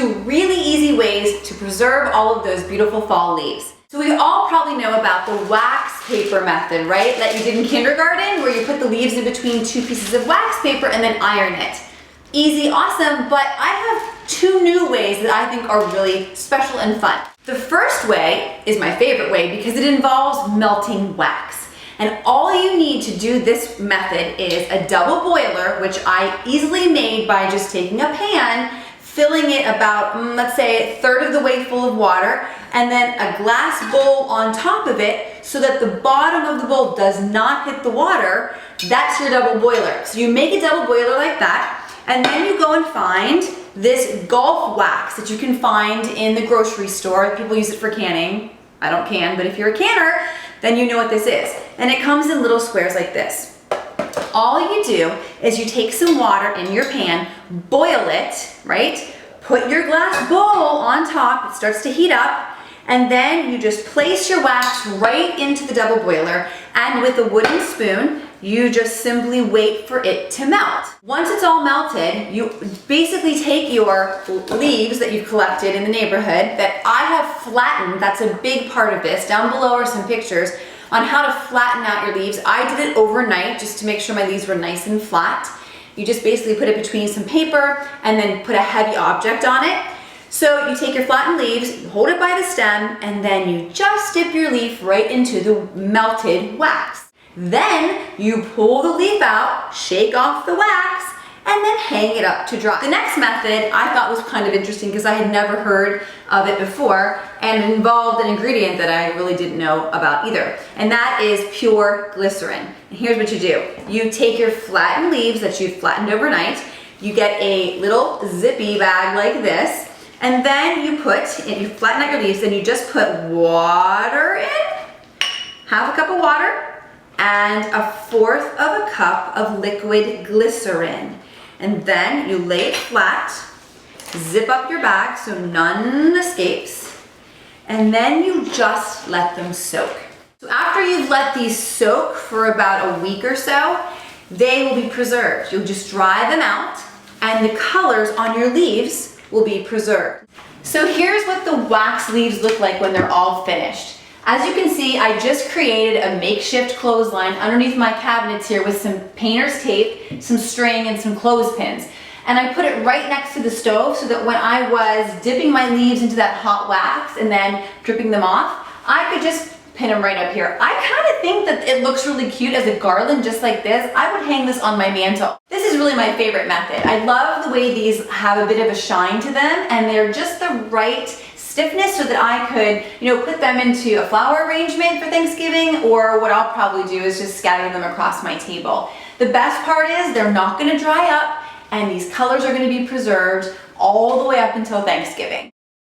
2 really easy ways to preserve all of those beautiful fall leaves. So we all probably know about the wax paper method, right? That you did in kindergarten, where you put the leaves in between 2 pieces of wax paper and then iron it. Easy, awesome, but I have 2 new ways that I think are really special and fun. The first way is my favorite way because it involves melting wax. And all you need to do this method is a double boiler, which I easily made by just taking a pan, filling it about, let's say, 1/3 of the way full of water, and then a glass bowl on top of it so that the bottom of the bowl does not hit the water. That's your double boiler. So you make a double boiler like that, and then you go and find this golf wax that you can find in the grocery store. People use it for canning. I don't can, but if you're a canner, then you know what this is. And it comes in little squares like this. All you do is you take some water in your pan, boil it, right? Put your glass bowl on top, it starts to heat up, and then you just place your wax right into the double boiler, and with a wooden spoon, you just simply wait for it to melt. Once it's all melted, you basically take your leaves that you've collected in the neighborhood that I have flattened. That's a big part of this. Down below are some pictures on how to flatten out your leaves. I did it overnight just to make sure my leaves were nice and flat. You just basically put it between some paper and then put a heavy object on it. So you take your flattened leaves, hold it by the stem, and then you just dip your leaf right into the melted wax. Then you pull the leaf out, shake off the wax, and then hang it up to dry. The next method I thought was kind of interesting because I had never heard of it before, and it involved an ingredient that I really didn't know about either, and that is pure glycerin. And here's what you do. You take your flattened leaves that you've flattened overnight, you get a little zippy bag like this, and then you flatten out your leaves, and you just put water in, half a cup of water, and 1/4 of a cup of liquid glycerin. And then you lay it flat, zip up your bag so none escapes, and then you just let them soak. So after you've let these soak for about a week or so, they will be preserved. You'll just dry them out, and the colors on your leaves will be preserved. So here's what the wax leaves look like when they're all finished. As you can see, I just created a makeshift clothesline underneath my cabinets here with some painter's tape, some string, and some clothespins. And I put it right next to the stove so that when I was dipping my leaves into that hot wax and then dripping them off, I could just pin them right up here. I kind of think that it looks really cute as a garland just like this. I would hang this on my mantle. This is really my favorite method. I love the way these have a bit of a shine to them, and they're just the right stiffness so that I could, put them into a flower arrangement for Thanksgiving, or what I'll probably do is just scatter them across my table. The best part is they're not going to dry up, and these colors are going to be preserved all the way up until Thanksgiving.